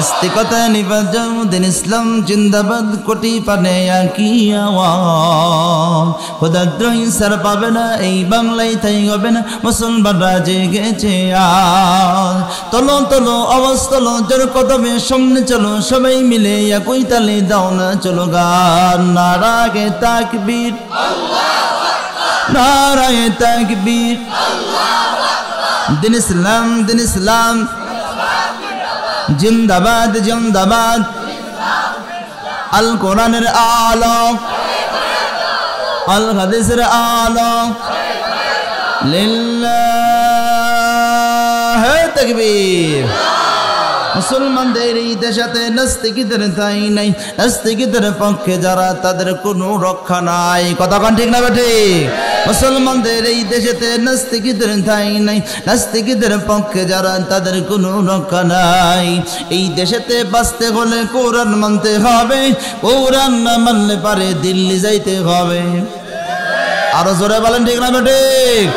আস্তিকতা নিবাজুদ্দিন ইসলাম জিন্দাবাদ কোটি পানে একই আওয়াজ খোদাদ্রোহী সার পাবে না এই বাংলায় তাই হবে না মুসলমানরা জেগেছে আজ তোলো তোলো আওয়াজ তোলো জোর কদমে সামনে চলো সবাই মিলে একই তালে দাও না চলো গান নারায়ে তাকবীর আল্লাহু আকবার নারায়ে তাকবীর আল্লাহু আকবার দিন ইসলাম জিন্দাবাদ জিন্দাবাদ আল কোরআনের আলো আল হাদিসের আলো লিল্লাহি তাকবীর মুসলমানদের এই দেশে নাস্তিকদের ঠাঁই নাই নাস্তিকদের পক্ষে যারা তাদের কোনো রক্ষা নাই কথা কোন ঠিক না ঠিক মুসলমানদের এই দেশে নাস্তিকদের ঠাঁই নাই নাস্তিকদের পক্ষে যারা তাদের কোনো রক্ষা নাই এই দেশেতে বাঁচতে হলে কোরআন মানতে হবে কোরআন না মানলে পারে দিল্লি যাইতে হবে আরো জোরে বলেন ঠিক না ঠিক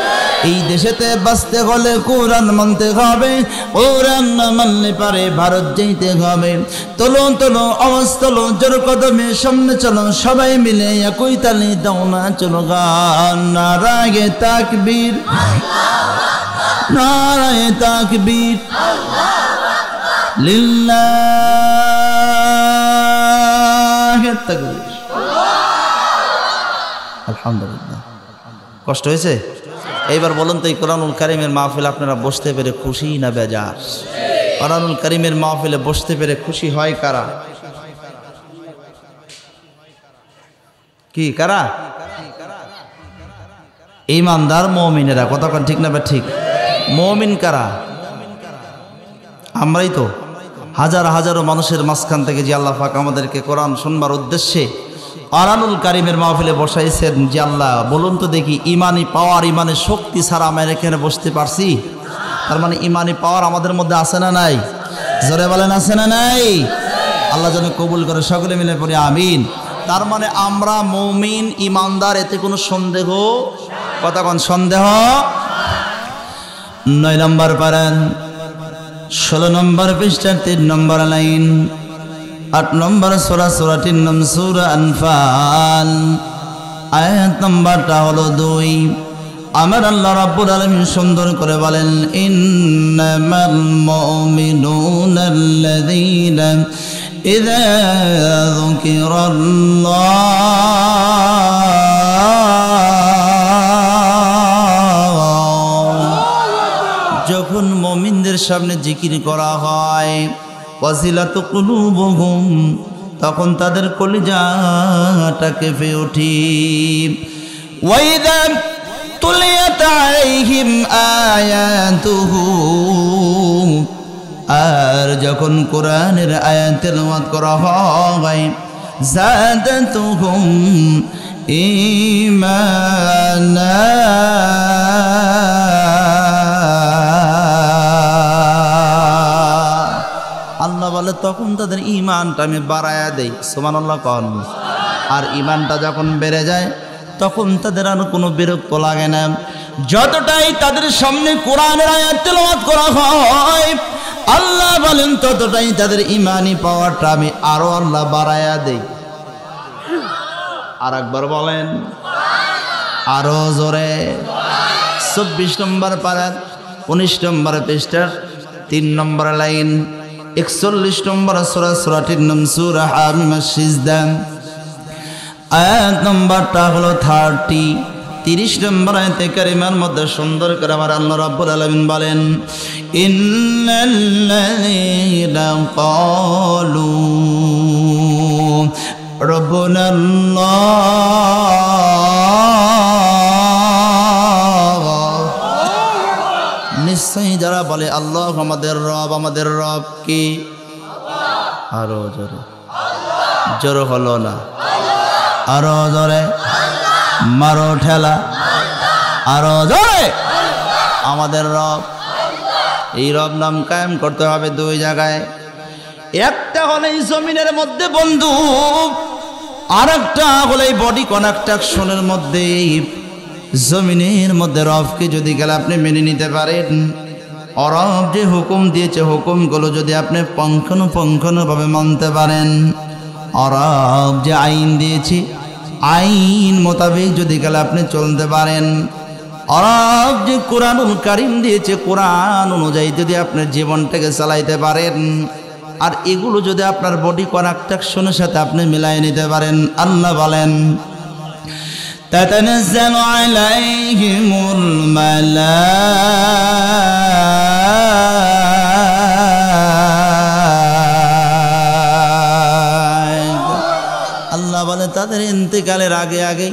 এই দেশেতে বাঁচতে হলে কোরআন মানতে হবে কোরআন না মানলে পারে ভারত যাইতে হবে তোলো তোলো আওয়াজ তোলো জোর কদমে সামনে চলো সবাই মিলে একই তালে দাও না চলো গান নারায়ে তাকবীর আল্লাহু আকবার নারায়ে তাকবীর আল্লাহু আকবার লিল্লাহি তাকবীর আলহামদুলিল্লাহ কষ্ট হয়েছে এইবার বলুন তো এই কোরআনুল কারীমের মাহফিল আপনারা বসতে পেরে খুশি না বেজার কোরআনুল কারীমের মাহফিলে বসতে পেরে খুশি হয় কারা কি কারা ঈমানদার মুমিনেরা কথা কোন ঠিক না বা ঠিক মুমিন কারা আমরাই তো হাজার হাজারো মানুষের মাঝখান থেকে যে আল্লাহ পাক আমাদেরকে কোরআন শুনবার উদ্দেশ্যে কোরআনুল কারীমের মাহফিলে বসাইছেন যে আল্লাহ বলুন তো দেখি ইমানি পাওয়ার ইমানের শক্তি ছাড়া আমরা এখানে বসতে পারছি তার মানে ইমানি পাওয়ার আমাদের মধ্যে আছে না নাই জোরে বলেন আছে না নাই আল্লাহ যেন কবুল করে সকলে মিলে পড়ি আমিন তার মানে আমরা মুমিন ইমানদার এতে কোনো সন্দেহ কথা কোন সন্দেহ 9 নম্বর পারেন 16 নম্বর পৃষ্ঠার 3 নম্বর লাইন 8 নম্বর সূরাটির নাম সূরা আনফাল আয়াত নম্বরটা হলো 2 আমার আল্লাহ রাব্বুল আলামিন সুন্দর করে বলেন ইন্নামাল মুমিনুনাল্লাযীনা ইযা যুকিরাল্লাহ যখন মুমিনদের সামনে জিকির করা হয় ওয়াজিলাতু কুলুবুহুম তখন তাদের কলিজাটা কেঁপে ওঠে ওয়াইদা তুলিয়াত আলাইহিম আয়াতুহু আর যখন কোরআনের আয়াত তেলাওয়াত করা হয় যাদাতুহুম ঈমানা আল্লাহ বলে তখন তাদের ঈমানটা আমি বাড়ায়া দেই সুবহানাল্লাহ কোন আর ঈমানটা যখন বেড়ে যায় তখন তাদের আর কোনো বিরক্ত লাগে না যতটাই তাদের সামনে কোরআনের আয়াত তেলাওয়াত করা হয় আল্লাহ বলেন ততটাই তাদের ঈমানি পাওয়ারটা আমি আরো আল্লাহ বাড়ায়া দেই আর একবার বলেন আরো জোরে 24 নম্বর পারা 19 নম্বর পৃষ্ঠার 3 নম্বর লাইন 41 নম্বর সূরাটির নাম সূরা হামিম আস-সিজদা আয়াত নম্বরটা হলো 30 নম্বর আয়াতে কারিমার মধ্যে সুন্দর করে আমার আল্লাহ রাব্বুল আলামিন বলেন ইন্নাল্লাযীনা ক্বালু রাব্বুনাল্লাহ নিশ্চয়ই যারা বলে আল্লাহ আমাদের রব কি আরো জোরে জোরে হলো না আরো জোরে মারো ঠেলা আরো জোরে আমাদের রব এই রব নাম কায়েম করতে হবে 2 জায়গায় একটা হলো এই জমিনের মধ্যে বন্ধু আর একটা হলো এই বডি কনেকশনের মধ্যে জমিনের মধ্যে রবকে যদি গেলে আপনি মেনে নিতে পারেন রব যে হুকুম দিয়েছে হুকুমগুলো যদি আপনি পুঙ্খানুপুঙ্খভাবে মানতে পারেন, রব যে আইন দিয়েছে আইন মোতাবেক যদি গেলে আপনি চলতে পারেন, রব যে কোরআনুল কারীম দিয়েছে কোরআন অনুযায়ী যদি আপনার জীবনটাকে চালাইতে পারেন, আর এগুলো যদি আপনার বডি কন্ট্রাকশনের সাথে আপনি মিলাই নিতে পারেন, আল্লাহ বলেন তাতানাজ্জালু আলাইহিমুল মালায়েকা। আল্লাহ বলে তাদের ইন্তেকালের আগে আগে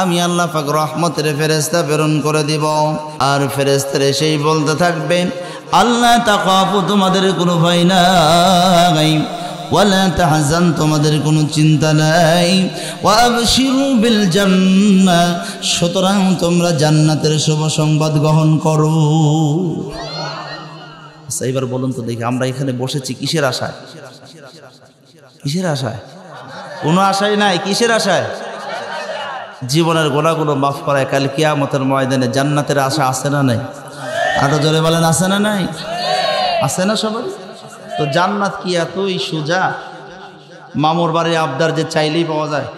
আমি আল্লাহ পাক রহমতের ফেরেশতা প্রেরণ করে দিব, আর ফেরেশতারা সেই বলতে থাকবে আল্লাহ তাকাফু, তোমাদের কোনো ভয় নাই, ওয়ালা তাহজান, তোমাদের কোনো চিন্তা নাই, ওয়া আবশিরু বিল জান্নাহ, সুতরাং তোমরা জান্নাতের শুভ সংবাদ গ্রহণ করো। আচ্ছা এবার বলুন তো দেখি, আমরা এখানে বসেছি কিসের আশায়? কিসের আশায়? কোনো আশাই নাই। কিসের আশায়? জীবনের গোনাগুলো মাফ করায় কাল কিয়ামতের ময়দানে জান্নাতের আশা আছে না নাই? আরো জোরে বলেন আছে না নাই? আছে না সবাই? তো জান্নাত কি এতই সোজা? মামুর বাড়ির আবদার যে চাইলেই পাওয়া যায়?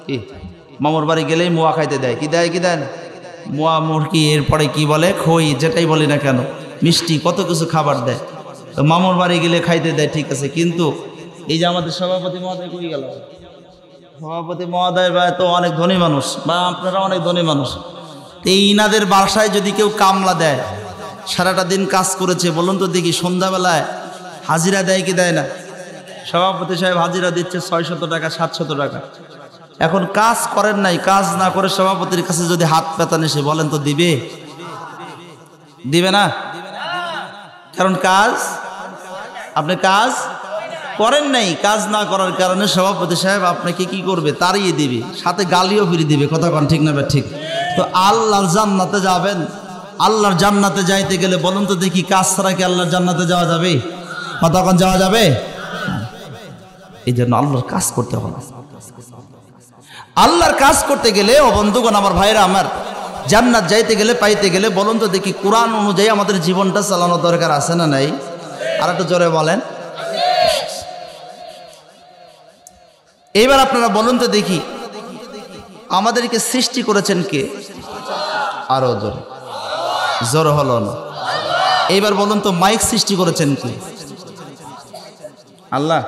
কি মামুর বাড়ি গেলেই মোয়া খাইতে দেয়? কি দেয়? কি দেন? মোয়া মুরগি, এরপরে কি বলে খই, যেটাই বলি না কেন, মিষ্টি, কত কিছু খাবার দেয়। তো মামুর বাড়ি গেলে খাইতে দেয়, ঠিক আছে, কিন্তু এই যে আমাদের সভাপতি মহোদয় কই গেল? সভাপতি মহোদয় বা তো অনেক ধনী মানুষ, বা আপনারা অনেক ধনী মানুষ, এই ইনাদের বাসায় যদি কেউ কামলা দেয়, সারাটা দিন কাজ করেছে, বলুন তো দেখি সন্ধ্যাবেলায় হাজিরা দেয় কি দেয় না? সভাপতি সাহেব হাজিরা দিচ্ছে 600 টাকা 700 টাকা। এখন কাজ করেন নাই, কাজ না করে সভাপতির কাছে যদি হাত পেতান এসে বলেন তো দিবে? দিবে না। কারণ কাজ আপনি কাজ করেন নাই, কাজ না করার কারণে সভাপতি সাহেব আপনাকে কি করবে? তাড়িয়ে দিবে, সাথে গালিও ফিরে দিবে। কথা কন ঠিক না? ঠিক। তো আল্লাহর জান্নাতে যাবেন, আল্লাহর জান্নাতে যাইতে গেলে বলুন তো দেখি কাজ ছাড়া কি আল্লাহর জান্নাতে যাওয়া যাবে? কথা কন যাওয়া যাবে? এই জন্য আল্লাহর কাজ করতে হবে। আল্লাহর কাজ করতে গেলে ও বন্ধুগণ আমার ভাইরা আমার, জান্নাত যাইতে গেলে পাইতে গেলে বলুন তো দেখি কোরআন অনুযায়ী আমাদের জীবনটা চালানো দরকার আছে না নাই? আর একটু জোরে বলেন। এইবার আপনারা বলুন তো দেখি আমাদেরকে সৃষ্টি করেছেন কে? আরো জোরে, জোর হলো না। এইবার বলুন তো মাইক সৃষ্টি করেছেন কে? আল্লাহ।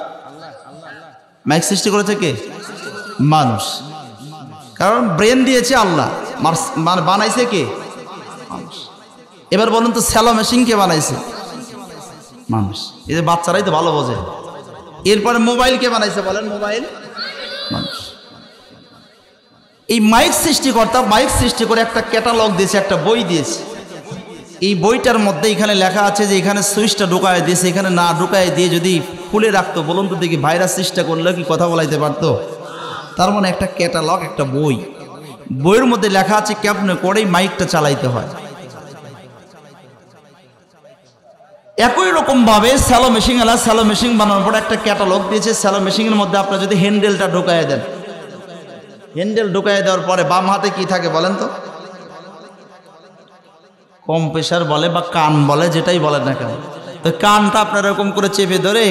মাইক সৃষ্টি করেছে কে? মানুষ। কারণ ব্রেন দিয়েছে আল্লাহ, বানাইছে কে? মানুষ। এবার বলুন তো স্যালো মেশিন কে বানাইছে? মানুষ। এই যে বাচ্চারাই তো ভালো বোঝে। এরপরে মোবাইল কে বানাইছে বলেন? মোবাইল, মানুষ। এই মাইক সৃষ্টিকর্তা মাইক সৃষ্টি করে একটা ক্যাটালগ দিয়েছে, একটা বই দিয়েছে। এই বইটার মধ্যে এখানে লেখা আছে যে এখানে সুইচটা ঢুকায় দিয়েছে, এখানে না ঢুকায় দিয়ে যদি খুলে রাখতো বলুন তো দেখি ভাইরাস চেষ্টা করলে কি কথা বলাইতে পারতো? তার মানে একটা ক্যাটালগ, একটা বই, বইয়ের মধ্যে লেখা আছে কেমনে করেই মাইকটা চালাইতে হয়। একই রকম ভাবে স্যালো মেশিন আলা স্যালো মেশিন বানানোর পর একটা ক্যাটালগ দিয়েছে। স্যালো মেশিনের মধ্যে আপনার যদি হ্যান্ডেলটা ঢুকায় দেন, হ্যান্ডেল ঢুকায় দেওয়ার পরে বাম হাতে কি থাকে বলেন তো? কম্প্রেসার বলে বা কান বলে, যেটাই বলেন না কেন। তো কানটা আপনার এরকম করে চেপে ধরে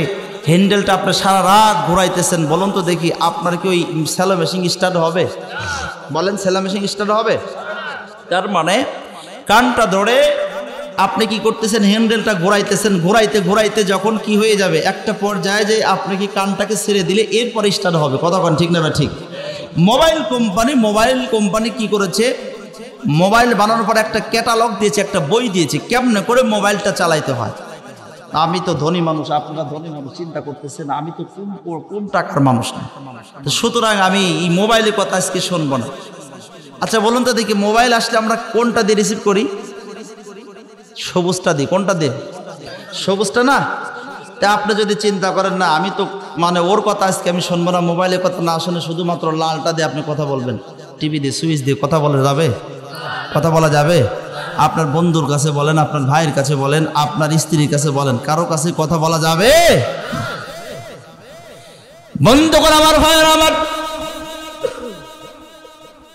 হ্যান্ডেলটা আপনি সারা রাত ঘোরাইতেছেন, বলুন তো দেখি আপনার কি ওই স্যালো মেশিন স্টার্ট হবে? বলেন স্যালো মেশিন স্টার্ট হবে? তার মানে কানটা ধরে আপনি কি করতেছেন? হ্যান্ডেলটা ঘোরাইতেছেন, ঘোরাইতে ঘোরাইতে যখন কি হয়ে যাবে একটা পর্যায়ে যে আপনি কি কানটাকে ছেড়ে দিলে এরপর স্টার্ট হবে। কতক্ষণ ঠিক না? ঠিক। মোবাইল কোম্পানি কি করেছে? মোবাইল বানানোর পর একটা ক্যাটালগ দিয়েছে, একটা বই দিয়েছে কেমনে করে মোবাইলটা চালাইতে হয়। আমি তো ধনী মানুষ, আপনারা ধনী মানুষ, চিন্তা করতেছেন আমি তো কোন টাকার মানুষ না, সুতরাং আমি এই মোবাইলের কথা আজকে শুনবো না। আচ্ছা বলুন তো দেখি মোবাইল আসলে আমরা কোনটা দিয়ে রিসিভ করি? সবুজটা দিই। কোনটা দিয়ে? সবুজটা না? তা আপনি যদি চিন্তা করেন না আমি তো মানে ওর কথা আজকে আমি শুনবো না, মোবাইলের কথা না শুনে শুধুমাত্র লালটা দিয়ে আপনি কথা বলবেন, টিভি দিয়ে সুইচ দিয়ে কথা বলা যাবে? কথা বলা যাবে? আপনার বন্ধুর কাছে বলেন, আপনার ভাইয়ের কাছে বলেন, আপনার স্ত্রীর কাছে বলেন, কারো কাছে কথা বলা যাবে? বন্ধুগণ আমার ভাইয়ের আমার,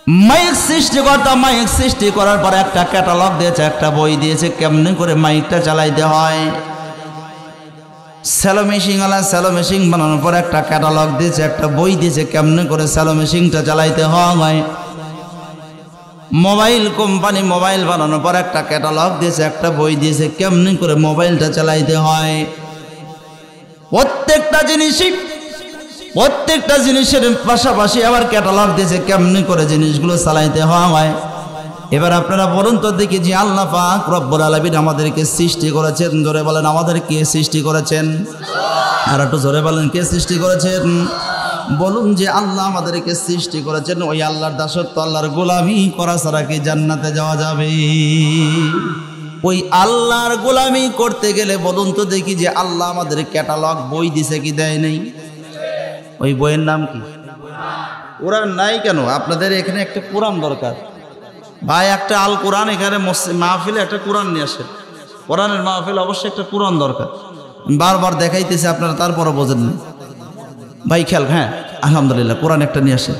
মাইক সৃষ্টিকর্তা মাইক সৃষ্টি করার পর একটা ক্যাটালগ দিয়েছে, একটা বই দিয়েছে কেমনি করে মাইকটা চালাইতে হয়। স্যালো মেশিনওয়ালা স্যালো মেশিন বানানোর পর একটা ক্যাটালগ দিয়েছে, একটা বই দিয়েছে কেমনি করে স্যালো মেশিনটা চালাইতে হয়। মোবাইল কোম্পানি মোবাইল বানানোর পর একটা ক্যাটালগ দিয়েছে, একটা বই দিয়েছে কেমনি করে মোবাইলটা চালাইতে হয়। প্রত্যেকটা জিনিসের পাশাপাশি আবার ক্যাটালগ দিয়েছে কেমনি করে জিনিসগুলো চালাইতে হয়। এবার আপনারা বলুন তো দেখি যে আল্লাহ পাক রব্বুল আলামিন আমাদেরকে সৃষ্টি করেছেন, জোরে বলেন আমাদের কে সৃষ্টি করেছেন? আর একটু জোরে বলেন কে সৃষ্টি করেছেন? বলুন যে আল্লাহ আমাদেরকে সৃষ্টি করেছেন, ওই আল্লাহর দাসত্ব আল্লাহর গোলামি করা ছাড়া কি জান্নাতে যাওয়া যাবে? ওই আল্লাহর গোলামি করতে গেলে বলুন তো দেখি যে আল্লাহ আমাদের ক্যাটালগ বই দিছে কি দেয় নেই? ওই বইয়ের নাম কি? কোরআন নাই কেন? আপনাদের এখানে একটা কোরআন দরকার ভাই, একটা আল কোরআন এখানে মাহফিলে একটা কোরআন নিয়ে আসেন। কোরআনের মাহফিল অবশ্যই একটা কোরআন দরকার। বারবার দেখাইতেছে আপনারা তারপরও বোঝেন না ভাই, খেয়াল। হ্যাঁ আলহামদুলিল্লাহ কোরআন একটা নিয়ে আসেন।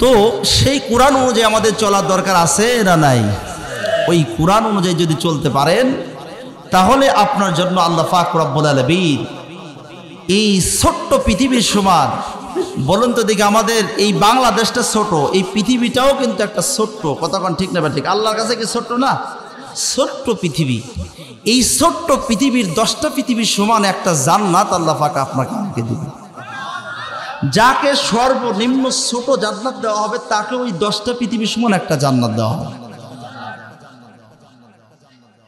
তো সেই কোরআন অনুযায়ী আমাদের চলার দরকার আছে না নাই? ওই কোরআন অনুযায়ী যদি চলতে পারেন তাহলে আপনার জন্য আল্লাহ পাক রব্বুল আলামিন এই ছোট্ট পৃথিবীর সমান, বলুন তো দেখি আমাদের এই বাংলাদেশটা ছোট, এই পৃথিবীটাও কিন্তু একটা ছোট্ট, কতক্ষণ ঠিক না? ঠিক আল্লাহর কাছে কি ছোট্ট না? ছোট্ট পৃথিবী, এই ছোট্ট পৃথিবীর 10টা পৃথিবীর সমান একটা জান্নাত আল্লাহ পাক আপনাকে আমাকে দিবে। যাকে সর্বনিম্ন ছোট জান্নাত দেওয়া হবে তাকে ওই 10টা পৃথিবীর সমান একটা জান্নাত দেওয়া হবে।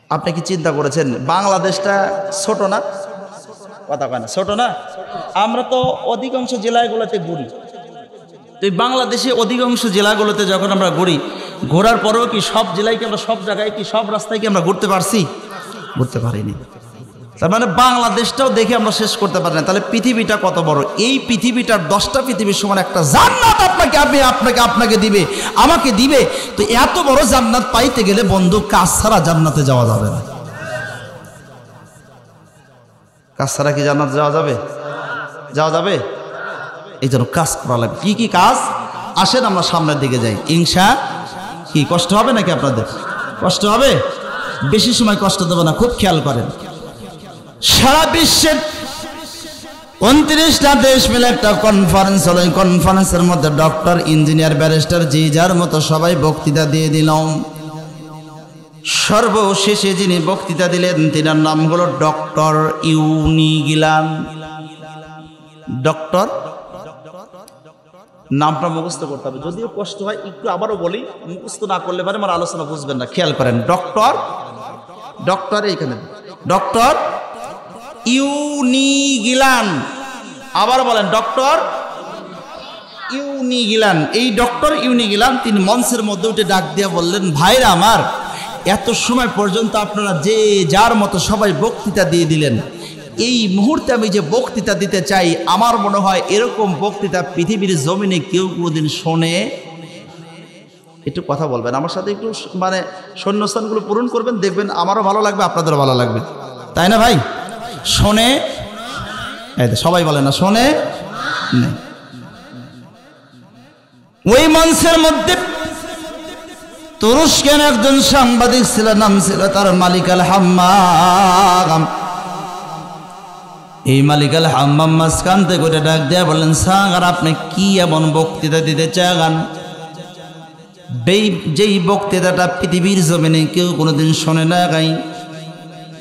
আপনি কি চিন্তা করেছেন বাংলাদেশটা ছোট না? কথা কয় না, ছোট না? আমরা তো অধিকাংশ জেলাগুলোতে ঘুরি, তো এই বাংলাদেশে অধিকাংশ জেলাগুলোতে যখন আমরা ঘুরি, ঘোরার পরেও কি সব জেলায় কি আমরা সব জায়গায় কি সব রাস্তায় কি আমরা ঘুরতে পারছি? ঘুরতে পারিনি। তার মানে বাংলাদেশটাও দেখে আমরা শেষ করতে পারি না। তাহলে পৃথিবীটা কত বড়? এই পৃথিবীটার 10টা পৃথিবীর সমান একটা জান্নাত আপনাকে দিবে, আমাকে দিবে। তো এত বড় জান্নাত পাইতে গেলে বন্ধু কাজ ছাড়া জান্নাতে যাওয়া যাবে না। কাজ ছাড়া কি জান্নাত যাওয়া যাবে? যাওয়া যাবে? এই জন্য কাজ করা লাগবে। কি কি কাজ? আসেন আমরা সামনের দিকে যাই। কি কষ্ট হবে নাকি আপনাদের? কষ্ট হবে? বেশি সময় কষ্ট দেবো না, খুব খেয়াল করেন। সারা বিশ্বের 29টা দেশ মিলে একটা কনফারেন্স হলো। এই কনফারেন্সের মধ্যে ডক্টর, ইঞ্জিনিয়ার, ব্যারিস্টার যে যার মতো সবাই বক্তৃতা দিয়ে দিলাম। সর্বশেষে যিনি বক্তৃতা দিলেন তিনার নাম হলো ডক্টর ইউনিগিলান। ডক্টর নামটা মুখস্থ করতে হবে, যদিও কষ্ট হয় একটু, আবারও বলি, মুখস্থ না করলে পারে আমার আলোচনা বুঝবেন না। খেয়াল করেন, ডক্টর এইখানে ডক্টর ইউনিগিলান। আবার বলেন ডক্টর ইউনিগিলান। এই ডক্টর ইউনিগিলান তিনি মঞ্চের মধ্যে উঠে ডাক দিয়ে বললেন, ভাইরা আমার, এত সময় পর্যন্ত আপনারা যে যার মতো সবাই বক্তৃতা দিয়ে দিলেন, এই মুহূর্তে আমি যে বক্তৃতা দিতে চাই, আমার মনে হয় এরকম বক্তৃতা পৃথিবীর জমিনে কেউ কোনোদিন শোনে। একটু কথা বলবেন আমার সাথে, একটু মানে শূন্যস্থানগুলো পূরণ করবেন, দেখবেন আমারও ভালো লাগবে, আপনাদেরও ভালো লাগবে, তাই না ভাই? শোনে? সবাই বলে না শোনে। ওই মঞ্চের মধ্যে তুরস্কের একজন সাংবাদিক ছিল, নাম ছিল তার মালিক আল হাম্মাম। এই মালিক আল হাম্মাম মাঝখান থেকে করে ডাক দেয়া বললেন, স্যার আপনি কি এমন বক্তৃতা দিতে চান যেই বক্তৃতাটা পৃথিবীর জমিনে কেউ কোনোদিন শোনে না গাই?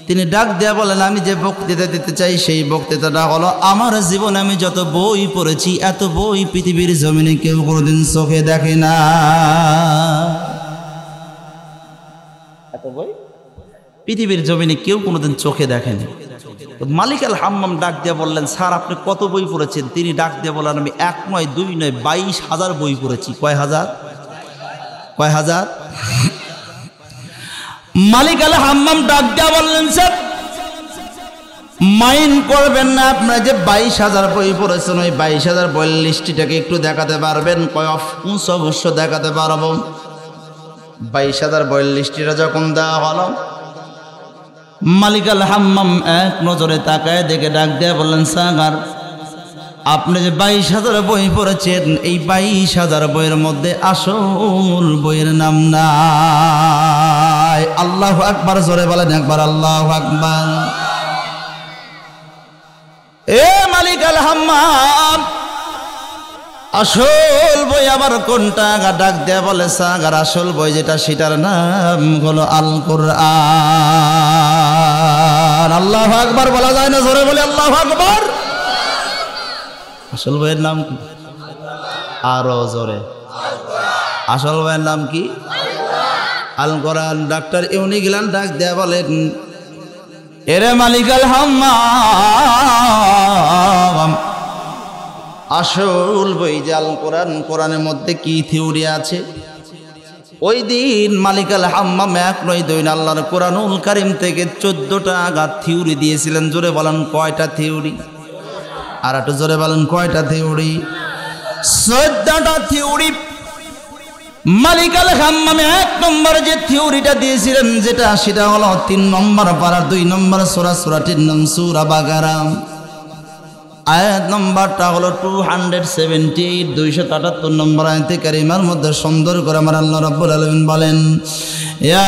তিনি ডাক দেয়া বলেন, আমি যে বক্তৃতা দিতে চাই সেই বক্তৃতাটা হলো, আমার জীবনে আমি যত বই পড়েছি এত বই পৃথিবীর জমিনে কেউ কোনোদিন চোখে দেখে না। এত বই পৃথিবীর জমিনে কেউ কোনোদিন চোখে দেখেনি। মালিক আল হাম্মাম ডাক দিয়ে বললেন, স্যার আপনি কত বই পড়েছেন? তিনি ডাক দিয়ে বললেন, আমি 1 নয় 2 নয় 22,000 বই পড়েছি। কয় হাজার? মালিক আল হাম্মাম ডাক দিয়ে বললেন, স্যার মাইন্ড করবেন না, আপনারা যে 22,000 বই পড়েছেন, ওই 22,000 বইয়ের লিস্টিটাকে একটু দেখাতে পারবেন? কয় অবশ্য দেখাতে পারবো। 22,000 বইয়ের লিস্টিটা যখন দেওয়া হলো, মালিক আল হাম্মাম এক নজরে তাকায় দেখে ডাক দেয়া বললেন, স্যার আপনি যে 22,000 বই পড়েছেন, এই 22,000 বইয়ের মধ্যে আসল বইয়ের নাম নাই। আল্লাহু আকবার, জোরে বলেন একবার আল্লাহু আকবার। এ মালিক আল হাম্মাম, আসল বই আবার কোনটা? ডাক দেয়া বলে সাগার আসল বই যেটা, সেটার নাম হলো আল কুরআন। আল্লাহু আকবার বলা যায় না? জোরে বলে আল্লাহু আকবার। আসল বইয়ের নাম কি? আরো জোরে। আসল বইয়ের নাম কি? আল কোরআন। ডাক্তার ইউনিগিলান ডাক দেয়া বলেন, এরে মালিক আল হাম্মাম, আসল বই যে আল কোরআন, কোরআনের মধ্যে কি থিওরি আছে? ওই দিন মালিক আল হাম্মাম এক নয় দুই না, আল্লাহর কোরআনুল কারীম থেকে 14টা আঘাত থিওরি দিয়েছিলেন। জোরে বলেন কয়টা থিওরি? আর একটু জোরে বলেন কয়টা থিওরি? 14টা থিওরি। মালিক আল হাম্মাম এক নম্বর যে থিওরিটা দিয়েছিলেন, যেটা সেটা হলো 3 নম্বর পারা 2 নম্বর সূরা, সূরাটির নাম সূরা বাকারা। আয়াত নম্বরটা হলো 278, 277 নম্বর আয়াতে কারিমার মধ্যে সুন্দর করে আমার আল্লাহ রাব্বুল আলামিন বলেন, ইয়া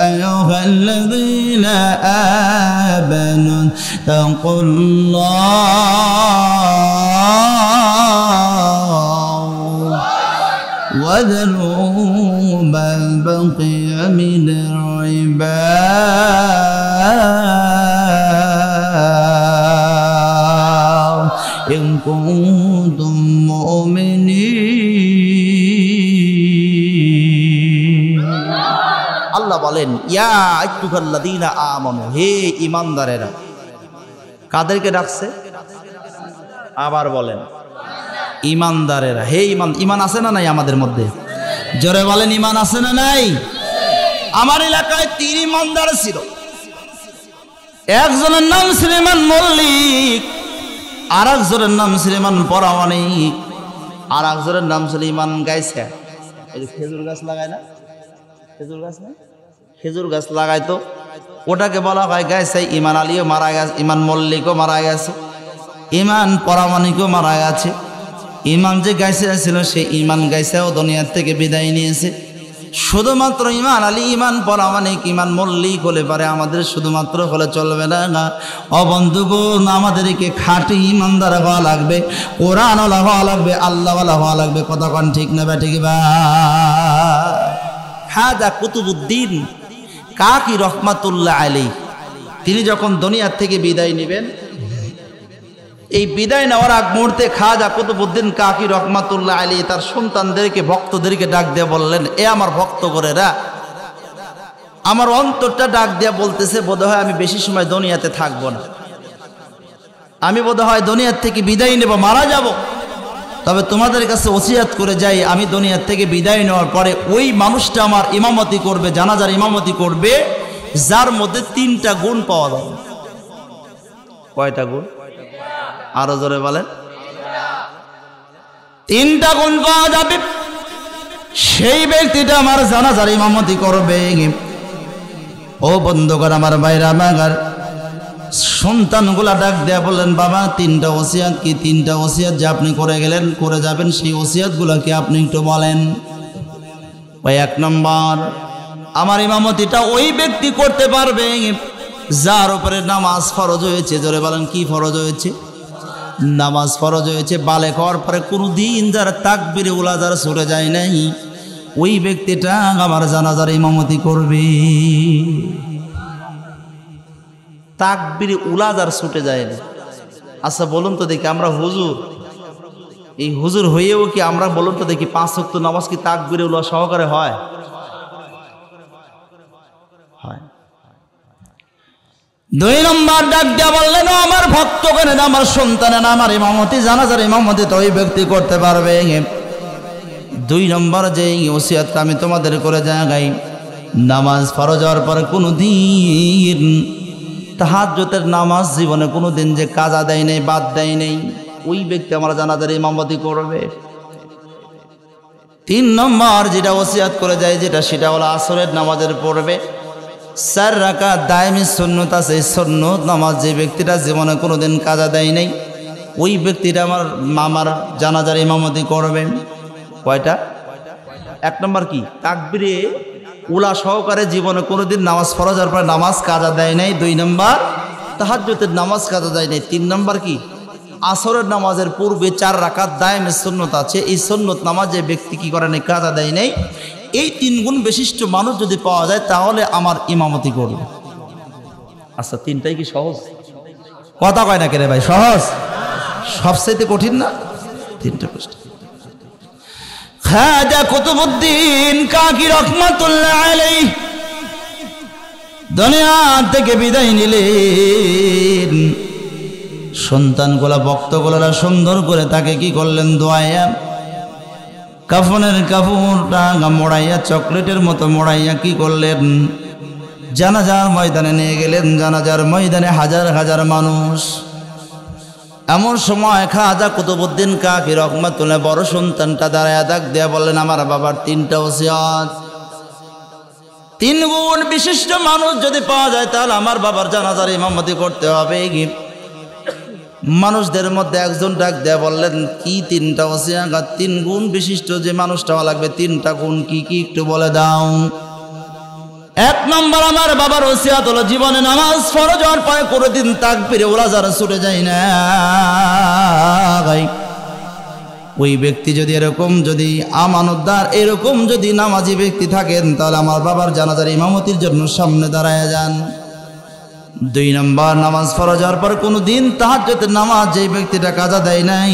আইয়ুহাল্লাযীনা আমানু তাকুল্লাহ وذروا ما بقي من الربا إن كنتم مؤمنين। আল্লাহ বলেন, ইয়া আইয়ুহাল্লাযীনা আমানু, হে ঈমানদারেরা। কাদেরকে ডাকছে? আবার বলেন, ইমানদারেরা। হে ইমান, ইমান আছে না নাই আমাদের মধ্যে? জোরে বলেন ইমান আছে না নাই? আমার এলাকায় 3 ইমানদার ছিল। একজনের নাম শ্রীমান মল্লিক, আর একজনের নাম শ্রীমান পরামানিক, আর একজনের নাম ছিল ইমান গাইছে। এই যে খেজুর গাছ লাগায় না, খেজুর গাছ না, খেজুর গাছ লাগাইতো, ওটাকে বলা হয় গাইছে। ইমান আলীও মারা গেছে, ইমান মল্লিকও মারা গেছে, ইমান পরামানিকও মারা গেছে। ইমান যে গাইছে ছিল, সে ইমান গাইছেও দুনিয়ার থেকে বিদায় নিয়েছে। শুধুমাত্র ইমান আলী, ইমান পরামানিক, ইমান মল্লিক হলে পারে, আমাদের শুধুমাত্র হলে চলবে না। অবন্ধুগণ, আমাদেরকে খাঁটি ইমানদার হওয়া লাগবে, কোরআনওয়ালা হওয়া লাগবে, আল্লাহওয়ালা হওয়া লাগবে। কথা কোন ঠিক না ঠিক বা? খাজা কুতুবউদ্দিন কাকি রহমাতুল্লাহ আলাইহি, তিনি যখন দুনিয়ার থেকে বিদায় নেবেন, এই বিদায় নেওয়ার আগ মুহূর্তে খাজা কুতুবউদ্দিন কাকি রহমাতুল্লাহ আলাইহি তার সন্তানদেরকে, ভক্তদেরকে ডাক দিয়ে বললেন, এ আমার ভক্ত করেরা, আমার অন্তরটা ডাক দিয়ে বলতেছে, বোধহয় আমি বেশি সময় দুনিয়াতে থাকবো না, আমি বোধহয় দুনিয়ার থেকে বিদায় নেব, মারা যাব। তবে তোমাদের কাছে ওসিয়াত করে যাই, আমি দুনিয়ার থেকে বিদায় নেওয়ার পরে ওই মানুষটা আমার ইমামতি করবে, জানাজার ইমামতি করবে, যার মধ্যে 3টা গুণ পাওয়া যাবে। কয়টা গুণ? আরো জোরে বলেন। 3টা গুণ পাওয়া যাবে। সেই ব্যক্তিটা আমার জানাজার ইমামতি করবে। ও বন্ধুগণ, আমার ভাইরা, আমার সন্তানগুলা ডাক দেয়া বললেন, বাবা 3টা ওসিয়াত কি? 3টা ওসিয়াত যে আপনি করে গেলেন, করে যাবেন, সেই ওসিয়াতগুলোকে আপনি একটু বলেন। 1 নম্বর, আমার ইমামতিটা ওই ব্যক্তি করতে পারবে যার উপরে নামাজ ফরজ হয়েছে। জোরে বলেন, কি ফরজ হয়েছে? নামাজ ফরজ হয়েছে। বালেক হওয়ার পরে কোনোদিন যারা তাকবীরে উলা যারা ছুটে যায় নাই, ওই ব্যক্তিটা আমার জানাজার ইমামতি করবে। তাকবীরে উলা যারা ছুটে যায় না। আচ্ছা বলুন তো দেখি, আমরা হুজুর, এই হুজুর হয়েও কি আমরা, বলুন তো দেখি, 5 ওয়াক্ত নামাজ কি তাকবীরে উলা সহকারে হয়? হয়। 2 নম্বর ডাক দিয়া বললেন, আমার ভক্ত করে না, আমার সন্তানের আমার ইমামতি, জানাজার ইমামতি তো ওই ব্যক্তি করতে পারবে। 2 নম্বর যে ওসিয়াতটা আমি তোমাদের করে যাই, নামাজ ফরজ হওয়ার পরে কোনো দিন তাহাজ্জুদের নামাজ জীবনে কোনো দিন যে কাজা দেয় নাই, বাদ দেয় নাই, ওই ব্যক্তি আমার জানাজার ইমামতি করবে। 3 নম্বর যেটা ওসিয়াত করে যায়, যেটা সেটা হলো আসরের নামাজের পড়বে। 4 রাকাত দায়মি সুন্নত আছে। এই সুন্নত নামাজ যে ব্যক্তিটা জীবনে কোনোদিন কাজা দেয় নাই, ওই ব্যক্তিটা আমার মামার জানাজার ইমামতি করবে। কয়টা? 1 নম্বর কি? তাকবীরে উলা সহকারে জীবনে কোনোদিন নামাজ ফরজ হওয়ার পর নামাজ কাজা দেয় নাই। 2 নম্বর তাহাজ্জুদের নামাজ কাজা দেয় নাই। 3 নম্বর কি? আসরের নামাজের পূর্বে 4 রাকাত দায়মি সুন্নত আছে। এই সুন্নত নামাজ যে ব্যক্তি কি করে নাই, কাজা দেয় নাই, এই 3 গুণ বিশিষ্ট মানুষ যদি পাওয়া যায় তাহলে আমার ইমামতি করবে। আচ্ছা, 3টাই কি সহজ? কথা কয় না কেন ভাই? সহজ? সবচেয়ে কঠিন না? 3টা প্রশ্ন। খাজা কুতুবউদ্দিন কাকি রহমাতুল্লাহ আলাইহি দুনিয়া থেকে বিদায় নিলেন। সন্তানগুলা ভক্তগুলারা সুন্দর করে তাকে কি করলেন? দোয়াইয়া কাফনের কাপড়টা মোড়াইয়া চকলেটের মতো মোড়াইয়া কি করলেন? জানাজার ময়দানে নিয়ে গেলেন। জানাজার ময়দানে হাজার হাজার মানুষ। এমন সময় খাজা কুতুবউদ্দিন কাকি রহমাতুল্লাহ বড় সন্তানটা দাঁড়ায় ডাক দেয়া বললেন, আমার বাবার 3টা ওসিয়ত। 3 গুণ বিশিষ্ট মানুষ যদি পাওয়া যায় তাহলে আমার বাবার জানাজার ইমামতি করতে হবে। মানুষদের মধ্যে একজন ডাক দেয়া বললেন, কি 3টা ওসিয়ত? 3 গুণ বিশিষ্ট যে মানুষটা লাগবে, 3টা গুণ কি কি একটু বলে দাও। 1 নম্বর আমার বাবার ওসিয়ত হলো জীবনে নামাজ ফরজ হওয়ার পরে কোনোদিন তাকবীরে ওলা যারা ছুটে যায় না। ওই ব্যক্তি যদি এরকম যদি আমানতদার এরকম যদি নামাজি ব্যক্তি থাকেন তাহলে আমার বাবার জানাজার ইমামতির জন্য সামনে দাঁড়ায় যান। 2 নম্বর নামাজ ফরজ হওয়ার পর কোনোদিন তাহাজ্জুদের নামাজ যেই ব্যক্তিটা কাজা দেয় নাই,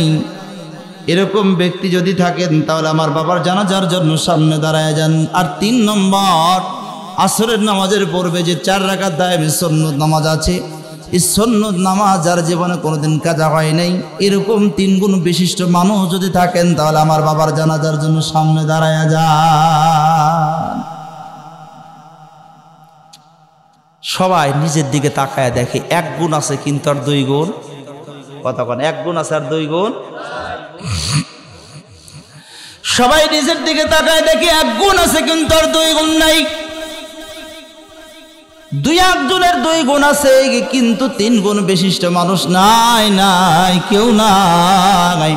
এরকম ব্যক্তি যদি থাকেন তাহলে আমার বাবার জানাজার জন্য সামনে দাঁড়ায় যান। আর 3 নম্বর আসরের নামাজের পূর্বে যে 4 রাকাত দায়মি সুন্নত নামাজ আছে, এই সুন্নত নামাজ যার জীবনে কোনোদিন কাজা হয় নাই, এরকম 3 গুণ বিশিষ্ট মানুষ যদি থাকেন তাহলে আমার বাবার জানাজার জন্য সামনে দাঁড়ায় যান। সবাই নিজের দিকে তাকায় দেখে 1 গুণ আছে কিন্তু আর 2 গুণ। কথা কন, 1 গুণ আছে আর 2 গুণ। সবাই নিজের দিকে তাকায় দেখে 1 গুণ আছে কিন্তু আর 2 গুণ নাই। 2 জনের 2 গুণ আছে কিন্তু 3 গুণ বিশিষ্ট মানুষ নাই, নাই কেউ নাই।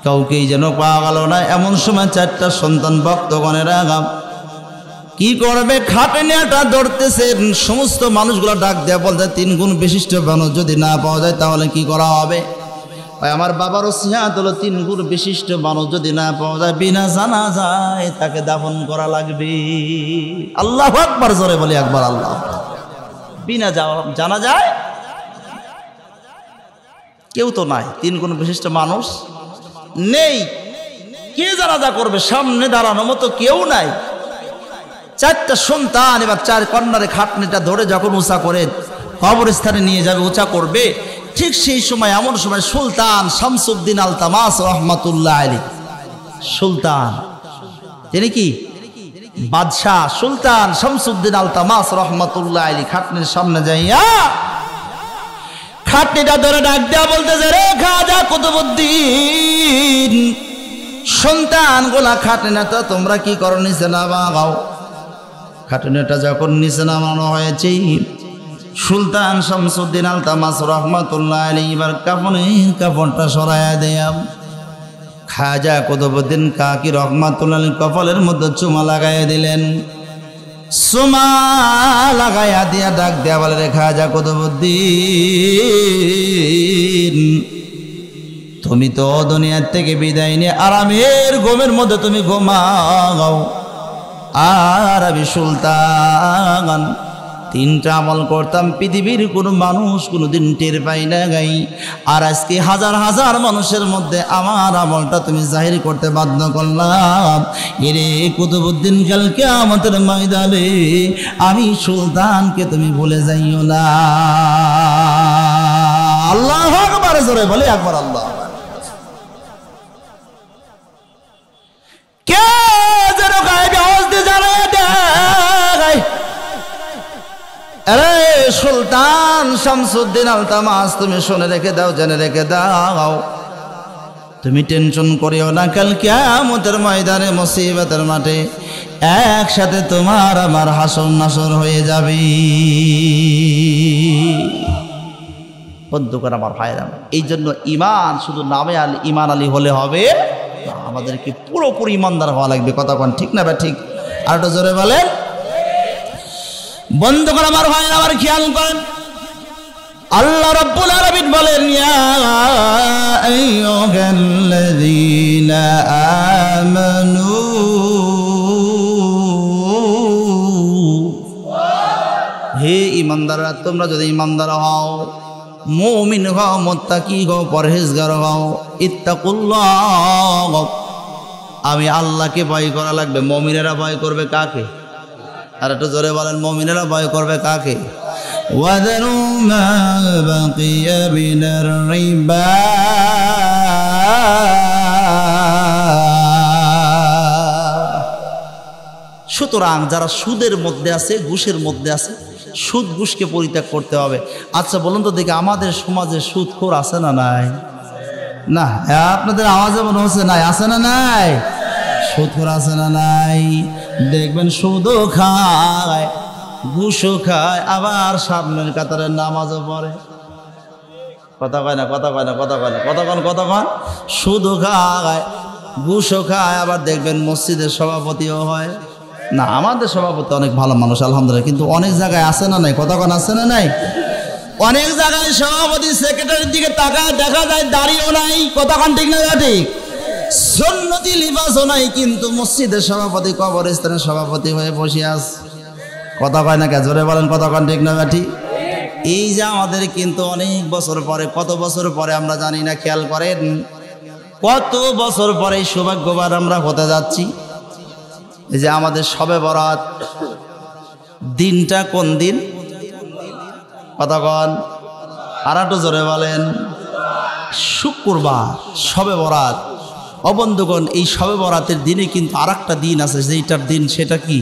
কাউকেই যেন পাওয়া গেল না। এমন সময় 4টা সন্তান ভক্তগণের আগাম কি করবে? খাটেনিয়াটা ধরতেছেন। সমস্ত মানুষগুলো ডাক দেয়া বলতে 3 গুণ বিশিষ্ট মানুষ যদি না পাওয়া যায় তাহলে কি করা হবে? আমার বাবার ওসিয়ত হলো 3 গুণ বিশিষ্ট মানুষ যদি না পাওয়া যায় বিনা জানাজায় তাকে দাফন করা লাগবে। আল্লাহু আকবার, জোরে বলি একবার আল্লাহ। বিনা জানাজায় কেউ তো নাই, 3 গুণ বিশিষ্ট মানুষ নেই। কে জানাজা করবে? সামনে দাঁড়ানোর মতো কেউ নাই। 4টা সন্তান এবার 4 কর্নারে খাটনিটা ধরে যখন উঁচা করে কবরস্থানে নিয়ে যাবে, উঁচা করবে, ঠিক সেই সময় এমন সময় সুলতান শামসুদ্দিন আলতামাস রহমাতুল্লাহ আলাইহি, সুলতান তিনি কি বাদশাহ সুলতান শামসুদ্দিন আলতামাস রহমাতুল্লাহ আলাইহি খাটনির সামনে যাইয়া খাটনিটা ধরে ডাক দেয়া বলতেছে, রে খাজা কুতুবউদ্দিন, সন্তান গোলা খাটনিটা তোমরা কি করো? নিচে নামাও। খাটনিটা যখন নিচে নামানো হয়েছে, সুলতান শামসুদ্দিন আলতামাস রহমাতুল্লাহ আলাইহি এবার কাফনটা সরাইয়া দেয়া খাজা কুতুবউদ্দিন কাকি রহমাতুল্লাহ আলাইহি কপালের মধ্যে চুমা লাগাইয়া দিলেন। চুমা লাগাইয়া দিয়া ডাক দেয়া বলে, রে খাজা কুতুবউদ্দিন, তুমি তো দুনিয়ার থেকে বিদায় নিয়ে আরামের ঘুমের মধ্যে তুমি ঘুমাও, আর আমি সুলতান 3টা আমল করতাম, পৃথিবীর কোনো মানুষ কোনোদিন টের পাই না গাই। আর আজকে হাজার হাজার মানুষের মধ্যে আমার আমলটা তুমি জাহির করতে বাধ্য করলাম। এরে কুতুবউদ্দিন, কালকে আমাদের ময়দানে আমি সুলতানকে তুমি ভুলে যাইও না। আল্লাহু আকবার, জোরে বলে একবার আল্লাহ। কে যেন গায়েবে আওয়াজ দিয়ে জানায় দেয়, আরে সুলতান শামসুদ্দিন আলতামাস, তুমি শুনে রেখে দাও, জেনে রেখে দাও, তুমি টেনশন করিও না, কাল কিয়ামতের ময়দানে মুসিবতের মাঠে একসাথে তোমার আমার হাসর নাসর হয়ে যাবে। বন্ধুগণ আমার ভাইরা, এই জন্য ঈমান শুধু নামে ঈমান আলী হলে হবে না, আমাদেরকে পুরোপুরি ঈমানদার হওয়া লাগবে। কথা কোন ঠিক না? ঠিক। আর একটু জোরে বলেন। বন্ধুগণ আমার ভাইরা, আমার খেয়াল করেন, আল্লাহ রাব্বুল আলামিন বলেন, ইয়া আইয়ুহাল্লাযীনা আমানু, হে ঈমানদাররা, তোমরা যদি ঈমানদার হও, মুমিন হও, মুত্তাকি হও, পরহেজগার হও, ইত্তাকুল্লাহ, আমি আল্লাহকে ভয় করা লাগবে। মুমিনেরা ভয় করবে কাকে? আর একটু জোরে বলেন, মুমিনেরা ভয় করবে কাকে? ওয়াযারু মা বাকিয়া মিনার রিবা, সুতরাং যারা সুদের মধ্যে আছে, ঘুষের মধ্যে আছে, সুদ ঘুষকে পরিত্যাগ করতে হবে। আচ্ছা বলুন তো দেখি, আমাদের সমাজে সুদখোর আছে না নাই? না, আপনাদের আওয়াজে মনে হচ্ছে নাই। আছে না নাই? সুদখোর আছে না নাই? দেখবেন সুদও খায়, ঘুষও খায়, আবার সামনের কাতারের নামাজও পড়ে। কথা কয় না, কথা কয় না, কথা কয় না, কতক্ষণ সুদও খায়, ঘুষও খায়, আবার দেখবেন মসজিদের সভাপতিও হয়। না, আমাদের সভাপতি অনেক ভালো মানুষ আলহামদুলিল্লাহ, কিন্তু অনেক জায়গায় আছে না নাই? কতক্ষণ আছে না নাই? অনেক জায়গায় সভাপতি সেক্রেটারির দিকে তাকায় দেখা যায় দাড়িও নাই। কতক্ষণ ঠিক না? ঠিক। সুন্নতি লিবাসও নাই, কিন্তু মসজিদের সভাপতি কবরস্থানের সভাপতি হয়ে বসে আছে। কথা কয় না কে? জোরে বলেন, কতক্ষণ ঠিক না? ঠিক। এই যে আমাদের কিন্তু অনেক বছর পরে, কত বছর পরে আমরা জানি না, খেয়াল করেন, কত বছর পরে সৌভাগ্যবান আমরা হতে যাচ্ছি। এই যে আমাদের শবে বরাত দিনটা কোন দিন? কতক্ষণ? আর একটু জোরে বলেন। শুক্রবার শবে বরাত। বন্ধুগণ, এই শবে বরাতের দিনে কিন্তু আর একটা দিন আছে, যেটার দিন সেটা কি?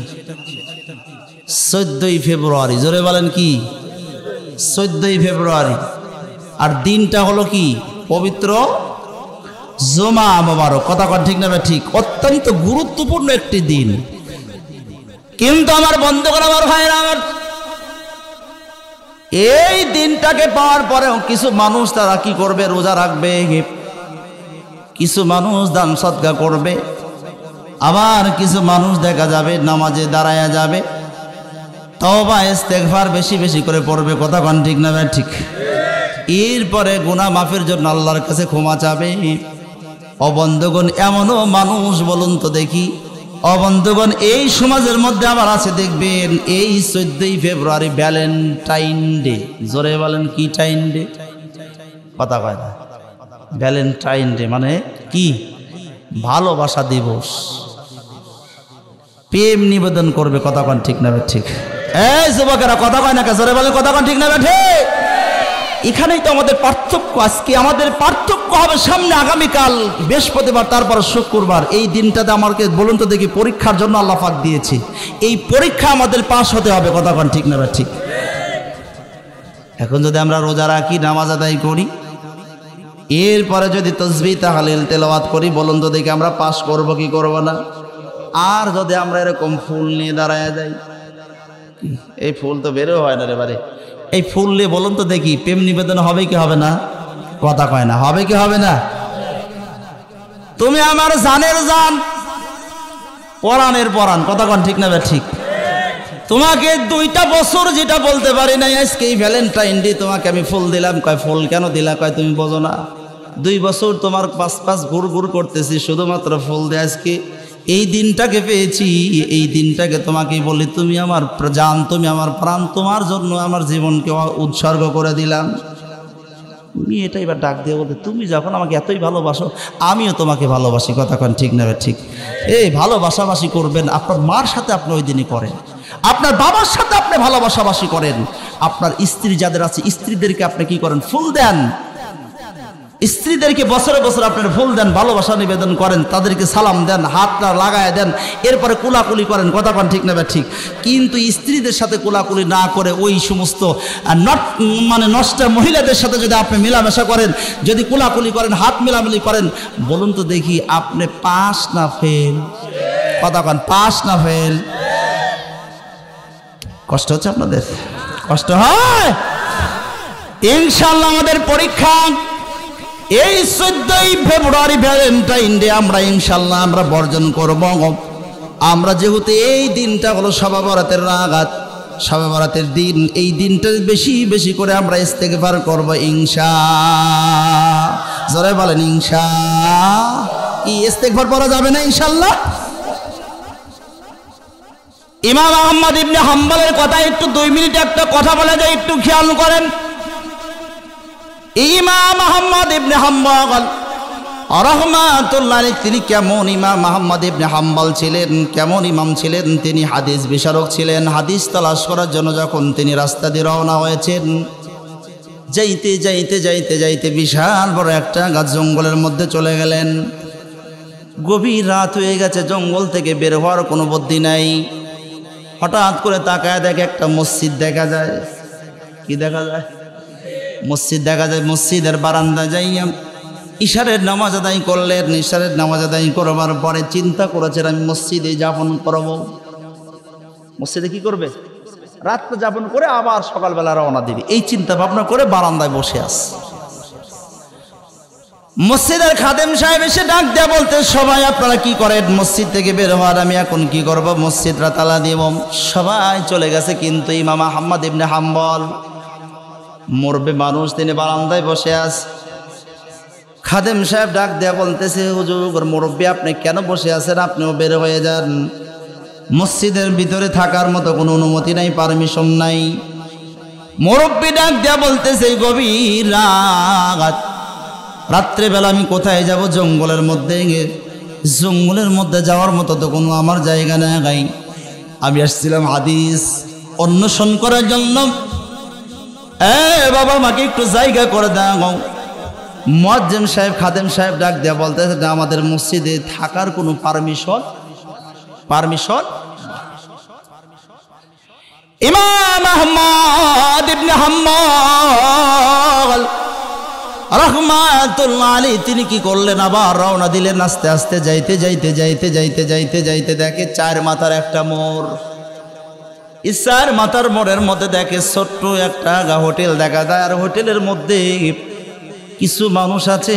14ই ফেব্রুয়ারি। জোরে বলেন কি? 14ই ফেব্রুয়ারি। আর দিনটা হলো কি? পবিত্র জুমা মোবারক। কথা কন ঠিক না? ঠিক। অত্যন্ত গুরুত্বপূর্ণ একটি দিন। কিন্তু আমার বন্ধুগণ, আমার ভাইরা, আমার এই দিনটাকে পাওয়ার পরেও কিছু মানুষ তারা কি করবে? রোজা রাখবে, কিছু মানুষ দান সদকা করবে, আবার কিছু মানুষ দেখা যাবে নামাজে দাঁড়ায়া যাবে, তওবা ইস্তেগফার বেশি বেশি করে পড়বে। কথা কন ঠিক না? ঠিক। এরপরে গুনাহ মাফের জন্য আল্লাহর কাছে ক্ষমা চাবে। বন্ধুগণ, এমনও মানুষ বলুন তো দেখি, বন্ধুগণ, এই সমাজের মধ্যে আবার আছে, দেখবেন এই 14ই ফেব্রুয়ারি ভ্যালেন্টাইন ডে। জোরে বলেন, কি টাইন ডে? কথা কয় না। ভ্যালেন্টাইন ডে মানে কি? ভালোবাসা দিবস, প্রেম নিবেদন করবে। কথা কন ঠিক না? ঠিক। এই যুবকেরা, কথা কয় না কে? জোরে বলেন, কথা কন ঠিক না? ঠিক। এখানেই তো আমাদের পার্থক্য। আজকে আমাদের পার্থক্য হবে সামনে আগামীকাল বৃহস্পতিবার, তারপর শুক্রবার। এই দিনটাতে আমাকে বলুন তো দেখি, পরীক্ষার জন্য আল্লাহ পাক দিয়েছে, এই পরীক্ষা আমাদের পাস হতে হবে। কথা কন ঠিক না? ঠিক। এখন যদি আমরা রোজা রাখি, নামাজ আদায় করি, এরপরে যদি তাসবিহ তাহলিল তেলাওয়াত করি, বলুন তো দেখি আমরা পাস করব কি করব না? আর যদি আমরা এরকম ফুল নিয়ে দাঁড়ায় যাই, এই ফুল তো বেরো হয় না রে বারে, এই ফুল নিয়ে বলুন তো দেখি প্রেম নিবেদন হবে কি হবে না? কথা কয় না, হবে কি হবে না? তুমি আমার জানের জান, পরাণের পরাণ। কথা কন ঠিক না? ঠিক। তোমাকে 2টা বছর যেটা বলতে পারি নাই, আজকে এই ভ্যালেন্টাইন ডে তোমাকে আমি ফুল দিলাম। কয় ফুল কেন দিলা? কয় তুমি বোঝো না, 2 বছর তোমার পাশ ঘুর ঘুর করতেছি শুধুমাত্র ফুল দিয়ে। আজকে এই দিনটাকে পেয়েছি, এই দিনটাকে তোমাকে বলি তুমি আমার জান, তুমি আমার প্রাণ, তোমার জন্য আমার জীবনকে উৎসর্গ করে দিলাম। তুমি এটা এবার ডাক দিয়ে বলতে, তুমি যখন আমাকে এতই ভালোবাসো, আমিও তোমাকে ভালোবাসি। কথা কন ঠিক না? ঠিক। এই ভালোবাসাবাসি করবেন, আপনার মার সাথে আপনি ওই দিনই করেন, আপনার বাবার সাথে আপনি ভালোবাসাবাসি করেন, আপনার স্ত্রী যাদের আছে স্ত্রীদেরকে আপনি কি করেন? ফুল দেন। স্ত্রীদেরকে বছরে বছর আপনার ফুল দেন, ভালোবাসা নিবেদন করেন, তাদেরকে সালাম দেন, হাতটা লাগায় দেন, এরপরে কোলাকুলি করেন, কথা কন ঠিক না ঠিক। কিন্তু স্ত্রীদের সাথে কোলাকুলি না করে ওই সমস্ত নষ্ট মহিলাদের সাথে যদি আপনি মেলামেশা করেন, যদি কোলাকুলি করেন, হাত মেলামেলি করেন, বলুন তো দেখি আপনি পাস না ফেল? কথা কন, পাস না ফেল? কষ্ট হচ্ছে আপনাদের? কষ্ট হয়? ইনশাআল্লাহ আমাদের পরীক্ষা এই 14ই ফেব্রুয়ারি ভ্যালেন্টাইন ডে আমরা ইনশাআল্লাহ আমরা বর্জন করব। আমরা যেহেতু এই দিনটা হলো শবে বরাতের রাত, শবে বরাতের দিন, এই দিনটা বেশি বেশি করে আমরা ইস্তেগফার করব ইনশাআল্লাহ। জোরে বলেন ইনশাআল্লাহ। কি ইস্তেগফার পড়া যাবে না ইনশাআল্লাহ? ইমাম আহমদ ইবনে হাম্বলের কথা একটু 2 মিনিট একটা কথা বলে যায়, একটু খেয়াল করেন। ইমাম আহমদ ইবনে হাম্বল রাহমাতুল্লাহ আলাইহি তিনি কেমন ইমাম আহমদ ইবনে হাম্বল ছিলেন, কেমন ইমাম ছিলেন? তিনি হাদিস বিশারক ছিলেন। হাদিস তালাশ করার জন্য যখন তিনি রাস্তা দিয়ে রওনা হয়েছেন, যাইতে যাইতে যাইতে যাইতে বিশাল বড় একটা গাছ জঙ্গলের মধ্যে চলে গেলেন। গভীর রাত হয়ে গেছে, জঙ্গল থেকে বের হওয়ার কোনো বুদ্ধি নাই। হঠাৎ করে তাকায় দেখে একটা মসজিদ দেখা যায়। কি দেখা যায়? মসজিদ দেখা যায়। মসজিদের বারান্দা যাইয়া ইশারের নামাজ আদায় করলেন। ইশারের নামাজ আদায় করবার পরে চিন্তা করেছেন আমি মসজিদে যাপন করব। মসজিদে কি করবে? রাতটা যাপন করে আবার সকালবেলা রওনা দিবে, এই চিন্তা ভাবনা করে বারান্দায় বসে আছে। মসজিদের খাদেম সাহেব এসে ডাক দেয়া বলতে, সবাই আপনারা কি করেন? মসজিদ থেকে বের হওয়ার আমি এখন কি করব? মসজিদটা তালা দিব। সবাই চলে গেছে, কিন্তু ইমাম আহমদ ইবনে হাম্বল মরবে মানুষ, তিনি বারান্দায় বসে আছে। খাদেম সাহেব ডাক দেয়া বলতেছে, হুজুর মুরব্বী আপনি কেন বসে আছেন? আপনিও বের হয়ে যান, মসজিদের ভিতরে থাকার মতো কোনো অনুমতি নাই, পারমিশন নাই। মুরব্বী ডাক দেয়া বলতেছে, গভীর রাত, রাত্রেবেলা আমি কোথায় যাব? জঙ্গলের মধ্যে। জঙ্গলের মধ্যে যাওয়ার মতো তো কোনো আমার জায়গা নাই। আমি আসছিলাম হাদিস অন্বেষণ করার জন্য। বাবা আমাকে একটু জায়গা করে দাও। মুয়াজ্জিন সাহেব খাদেম সাহেব ডাক দেয়া বলতেছে, আমাদের মসজিদে থাকার কোনো পারমিশন। ইমাম আহমদ ইবনে হাম্বল রাহমাতুল্লাহ আলাইহি তিনি কি করলেন? আবার রওনা দিলেন। আস্তে আস্তে যাইতে যাইতে যাইতে যাইতে যাইতে যাইতে দেখে 4 মাথার একটা মোড়। এই 4 মাথার মোড়ের মধ্যে দেখে ছোট্ট একটা হোটেল দেখা যায়। আর হোটেলের মধ্যে কিছু মানুষ আছে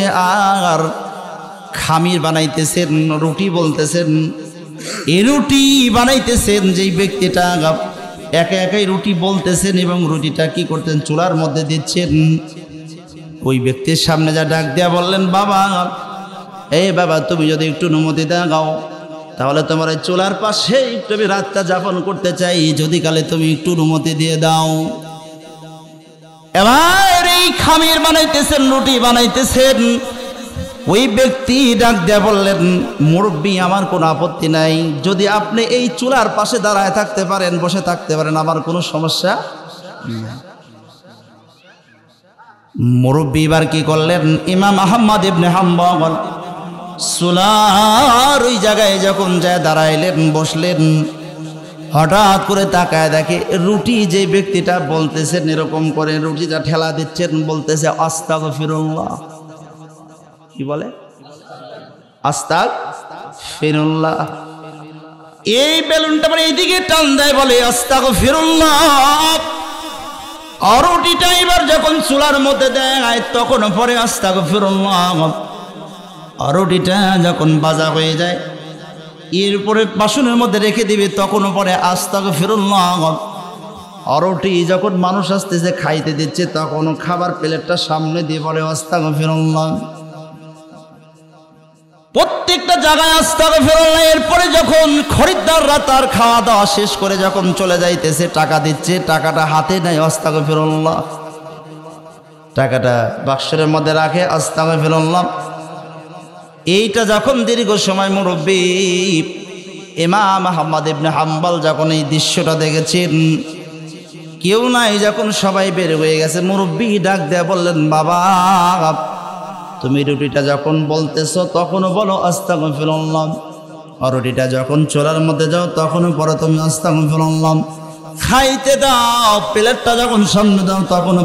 আর খামির বানাইতেছেন, রুটি বলতেছেন। এই রুটি বানাইতেছেন যেই ব্যক্তিটা একা একাই রুটি বলতেছেন এবং রুটিটা কি করতেন? চুলার মধ্যে দিচ্ছেন। ওই ব্যক্তির সামনে যা ডাক দেয়া বললেন, বাবা বাবা তুমি যদি একটু অনুমতি দাও তাহলে তোমার এই চুলার পাশে একটু আমি রাতটা যাপন করতে চাই, যদি কালে তুমি একটু অনুমতি দিয়ে দাও। এবার এই খামির বানাইতেছেন, রুটি বানাইতেছেন। ওই ব্যক্তি ডাক দেয়া বললেন, মুরব্বী আমার কোনো আপত্তি নাই, যদি আপনি এই চুলার পাশে দাঁড়ায় থাকতে পারেন, বসে থাকতে পারেন, আমার কোনো সমস্যা নেই। মুরব্বী এবার কি করলেন? ইমাম আহমদ ইবনে হাম্বল চুলার ওই জায়গায় যখন যায় দাঁড়াইলেন, বসলেন, হঠাৎ করে তাকায় দেখে রুটি যে ব্যক্তিটা বলতেছেন এরকম করে রুটিটা ঠেলা দিচ্ছেন, বলতেছে আস্তাগফিরুল্লাহ। কি বলে? আস্তাগফিরুল্লাহ। এই বেলুনটা মানে এইদিকে টান দেয়, বলে আস্তাগফিরুল্লাহ। আর রুটিটা এবার যখন চুলার মধ্যে দেয় তখন পরে আস্তাগফিরুল্লাহ। আর রুটিটা যখন ভাজা হয়ে যায় এরপরে বাসনের মধ্যে রেখে দিবে, তখন পরে আস্তাগফিরুল্লাহ। আর রুটি যখন মানুষ আসতেছে খাইতে দিচ্ছে তখন খাবার প্লেটটা সামনে দিয়ে বলে আস্তাগফিরুল্লাহ। প্রত্যেকটা জায়গায় আস্তাগফিরুল্লাহ। এরপরে যখন খরিদ্দাররা তার খাওয়া দাওয়া শেষ করে যখন চলে যাইতেছে, টাকা দিচ্ছে, টাকাটা হাতে নেয় আস্তাগফিরুল্লাহ। টাকাটা বাক্সের মধ্যে রাখে আস্তাগফিরুল্লাহ। এইটা যখন দীর্ঘ সময় মুরব্বী ইমাম আহমদ ইবনে হাম্বল যখন এই দৃশ্যটা দেখেছেন, কেউ নাই, যখন সবাই বের হয়ে গেছে, মুরব্বী ডাক দেয়া বললেন, বাবা তুমি রুটিটা যখন বলতেছো তখনও বলো আস্তাগফিরুল্লাহ, আর রুটিটা যখন চোলার মধ্যে যাও তখনও পড়ো তুমি আস্তাগফিরুল্লাহ। খাইতে দাও, প্লেটটা যখন সামনে দাও তখনও